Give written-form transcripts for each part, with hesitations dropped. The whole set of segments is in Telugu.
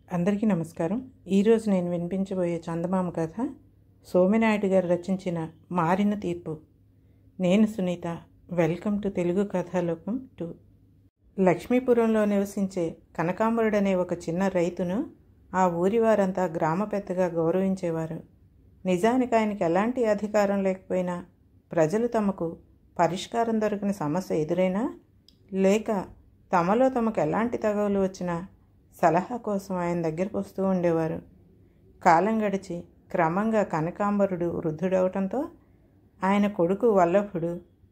అందరికీ నమస్కారం. ఈరోజు నేను వినిపించబోయే చందమామ కథ సోమినాయుడు గారు రచించిన మారిన తీర్పు. నేను సునీత. Welcome to Telugu Kathalokam 2. లక్ష్మీపురంలో నివసించే కనకాంబరుడనే ఒక చిన్న రైతును ఆ ఊరి వారంతా గ్రామ పెద్దగా గౌరవించేవారు. నిజానికి ఆయనకి ఎలాంటి అధికారం లేకపోయినా ప్రజలు తమకు పరిష్కారం దొరికిన సమస్య ఎదురైనా లేక తమలో తమకు ఎలాంటి తగవులు వచ్చినా సలహా కోసం ఆయన దగ్గరకు వస్తూ ఉండేవారు. కాలం గడిచి క్రమంగా కనకాంబరుడు వృద్ధుడవటంతో ఆయన కొడుకు వల్లభుడు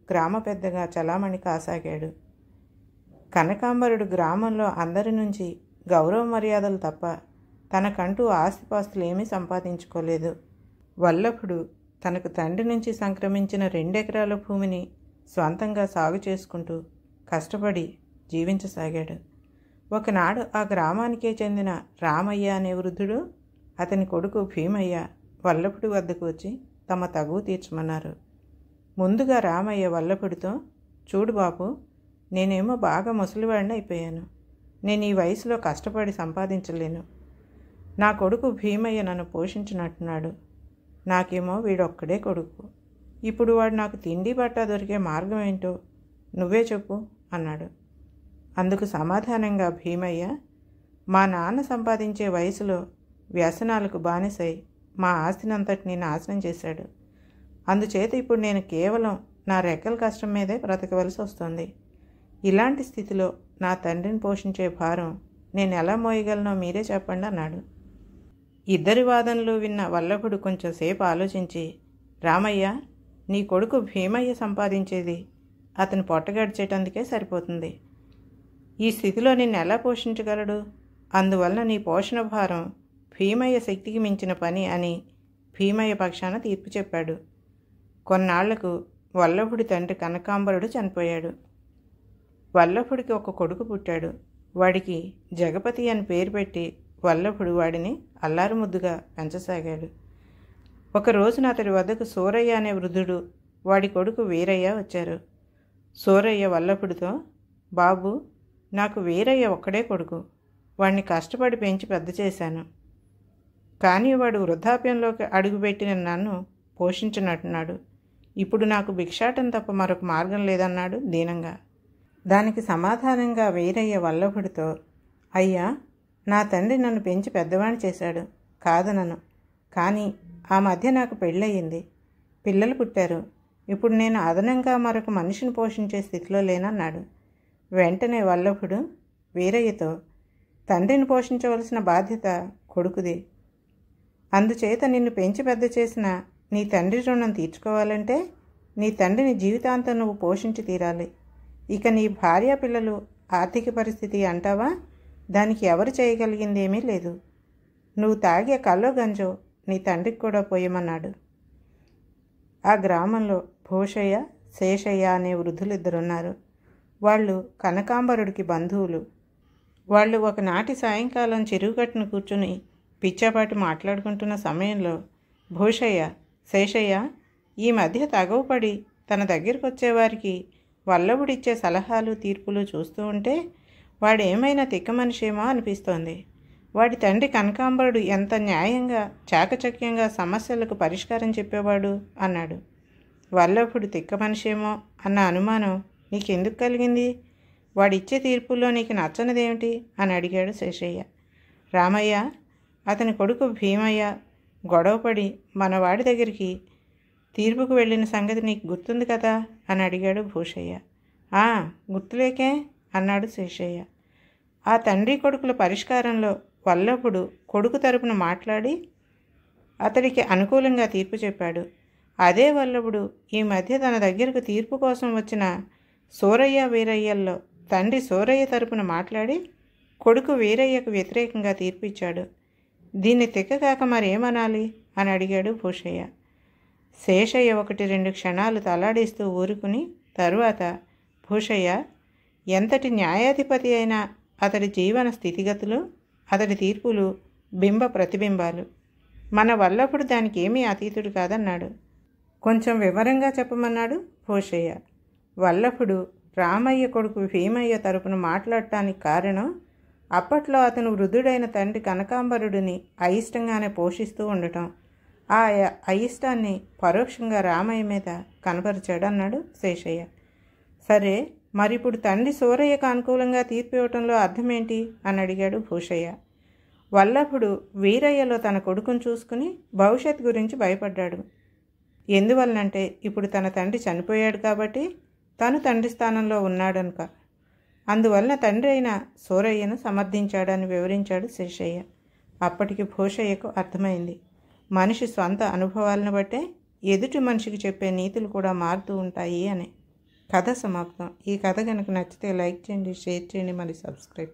గ్రామ పెద్దగా చలామణి కాసాగాడు. కనకాంబరుడు గ్రామంలో అందరి నుంచి గౌరవ మర్యాదలు తప్ప తనకంటూ ఆస్తిపాస్తులు ఏమీ సంపాదించుకోలేదు. వల్లభుడు తనకు తండ్రి నుంచి సంక్రమించిన 2 ఎకరాల భూమిని స్వంతంగా సాగు చేసుకుంటూ కష్టపడి జీవించసాగాడు. ఒకనాడు ఆ గ్రామానికే చెందిన రామయ్య అనే వృద్ధుడు, అతని కొడుకు భీమయ్య వల్లభుడి వద్దకు వచ్చి తమ తగువ తీర్చమన్నారు. ముందుగా రామయ్య వల్లభుడితో, చూడు బాబు, నేనేమో బాగా ముసలివాడిని అయిపోయాను. నేను ఈ వయసులో కష్టపడి సంపాదించలేను. నా కొడుకు భీమయ్య నన్ను పోషించినట్టున్నాడు. నాకేమో వీడొక్కడే కొడుకు. ఇప్పుడు వాడు నాకు తిండి బట్ట దొరికే మార్గం ఏంటో నువ్వే చెప్పు అన్నాడు. అందుకు సమాధానంగా భీమయ్య, మా నాన్న సంపాదించే వయసులో వ్యసనాలకు బానిసై మా ఆస్తినంతటినీ నాశనం చేశాడు. అందుచేత ఇప్పుడు నేను కేవలం నా రెక్కల కష్టం మీదే బ్రతకవలసి వస్తుంది. ఇలాంటి స్థితిలో నా తండ్రిని పోషించే భారం నేను ఎలా మోయగలనో మీరే చెప్పండి అన్నాడు. ఇద్దరి వాదనలు విన్న వల్లభుడు కొంచెంసేపు ఆలోచించి, రామయ్య, నీ కొడుకు భీమయ్య సంపాదించేది అతని పొట్టగడిచేటందుకే సరిపోతుంది. ఈ స్థితిలో నిన్ను ఎలా పోషించగలడు? అందువలన నీ పోషణ భారం భీమయ్య శక్తికి మించిన పని అని భీమయ్య పక్షాన తీర్పు చెప్పాడు. కొన్నాళ్లకు వల్లభుడి తండ్రి కనకాంబరుడు చనిపోయాడు. వల్లభుడికి ఒక కొడుకు పుట్టాడు. వాడికి జగపతి అని పేరు పెట్టి వల్లభుడు వాడిని అల్లారుముద్దుగా పెంచసాగాడు. ఒక రోజున అతడి వద్దకు సూరయ్య అనే వృద్ధుడు, వాడి కొడుకు వీరయ్య వచ్చారు. సూరయ్య వల్లభుడితో, బాబు, నాకు వీరయ్య ఒక్కడే కొడుకు. వాడిని కష్టపడి పెంచి పెద్ద చేశాను. కానీ వాడు వృద్ధాప్యంలోకి అడుగుపెట్టిన నన్ను పోషించినట్టున్నాడు. ఇప్పుడు నాకు భిక్షాటం తప్ప మరొక మార్గం లేదన్నాడు దీనంగా. దానికి సమాధానంగా వీరయ్య వల్లభుడితో, అయ్యా, నా తండ్రి నన్ను పెంచి పెద్దవాణ్ణి చేశాడు, కాదనను. కానీ ఆ మధ్య నాకు పెళ్ళయింది, పిల్లలు పుట్టారు. ఇప్పుడు నేను అదనంగా మరొక మనిషిని పోషించే స్థితిలో లేనన్నాడు. వెంటనే వల్లభుడు వీరయ్యతో, తండ్రిని పోషించవలసిన బాధ్యత కొడుకుది. అందుచేత నిన్ను పెంచి పెద్ద చేసిన నీ తండ్రి రుణం తీర్చుకోవాలంటే నీ తండ్రిని జీవితాంతం నువ్వు పోషించి తీరాలి. ఇక నీ భార్య పిల్లలు ఆర్థిక పరిస్థితి అంటావా, దానికి ఎవరు చేయగలిగింది ఏమీ లేదు. నువ్వు తాగే కల్లో గంజో నీ తండ్రికి కూడా పోయమన్నాడు. ఆ గ్రామంలో భూషయ్య, శేషయ్య అనే వృద్ధులిద్దరున్నారు. వాళ్ళు కనకాంబరుడికి బంధువులు. వాళ్ళు ఒకనాటి సాయంకాలం చెరువుగట్టును కూర్చుని పిచ్చాపాటి మాట్లాడుకుంటున్న సమయంలో భూషయ్య, శేషయ్య ఈ మధ్య తగవుపడి తన దగ్గరికి వచ్చేవారికి వల్లభుడిచ్చే సలహాలు తీర్పులు చూస్తూ ఉంటే వాడేమైనా తిక్క మనిషేమో అనిపిస్తోంది. వాడి తండ్రి కనకాంబరుడు ఎంత న్యాయంగా చాకచక్యంగా సమస్యలకు పరిష్కారం చెప్పేవాడు అన్నాడు. వల్లభుడు తిక్క మనిషేమో అన్న అనుమానం నీకెందుకు కలిగింది? వాడిచ్చే తీర్పుల్లో నీకు నచ్చనిదేమిటి అని అడిగాడు శేషయ్య. రామయ్య, అతని కొడుకు భీమయ్య గొడవపడి మన వాడి దగ్గరికి తీర్పుకు వెళ్ళిన సంగతి నీకు గుర్తుంది కదా అని అడిగాడు భూషయ్య. గుర్తులేకే అన్నాడు శేషయ్య. ఆ తండ్రి కొడుకుల పరిష్కారంలో వల్లభుడు కొడుకు తరపున మాట్లాడి అతడికి అనుకూలంగా తీర్పు చెప్పాడు. అదే వల్లభుడు ఈ మధ్య తన దగ్గరకు తీర్పు కోసం వచ్చిన సూరయ్య, వీరయ్యల్లో తండ్రి సూరయ్య తరపున మాట్లాడి కొడుకు వీరయ్యకు వ్యతిరేకంగా తీర్పు ఇచ్చాడు. దీన్ని తిక్కకాక మరేమనాలి అని అడిగాడు భూషయ్య. శేషయ్య 1-2 క్షణాలు తలాడిస్తూ ఊరుకుని తరువాత, భూషయ్య, ఎంతటి న్యాయాధిపతి అయినా అతడి జీవన స్థితిగతులు, అతడి తీర్పులు బింబ ప్రతిబింబాలు. మన వల్లభుడు దానికి ఏమీ అతీతుడు కాదన్నాడు. కొంచెం వివరంగా చెప్పమన్నాడు భూషయ్య. వల్లభుడు రామయ్య కొడుకు భీమయ్య తరపున మాట్లాడటానికి కారణం అప్పట్లో అతను వృద్ధుడైన తండ్రి కనకాంబరుడిని అయిష్టంగానే పోషిస్తూ ఉండటం, ఆ అయిష్టాన్ని పరోక్షంగా రామయ్య మీద కనపరిచాడన్నాడు శేషయ్య. సరే, మరిప్పుడు తండ్రి సూరయ్యకు అనుకూలంగా తీర్పు ఇవ్వటంలో అర్థమేంటి అని అడిగాడు భూషయ్య. వల్లభుడు వీరయ్యలో తన కొడుకును చూసుకుని భవిష్యత్ గురించి భయపడ్డాడు. ఎందువలనంటే ఇప్పుడు తన తండ్రి చనిపోయాడు కాబట్టి తను తండ్రి స్థానంలో ఉన్నాడనుక. అందువలన తండ్రి అయిన సూరయ్యను సమర్థించాడని వివరించాడు శేషయ్య. అప్పటికి భూషయ్యకు అర్థమైంది, మనిషి స్వంత అనుభవాలను బట్టే ఎదుటి మనిషికి చెప్పే నీతులు కూడా మారుతూ ఉంటాయి అని. కథ సమాప్తం. ఈ కథ కనుక నచ్చితే లైక్ చేయండి, షేర్ చేయండి, మరి సబ్స్క్రైబ్.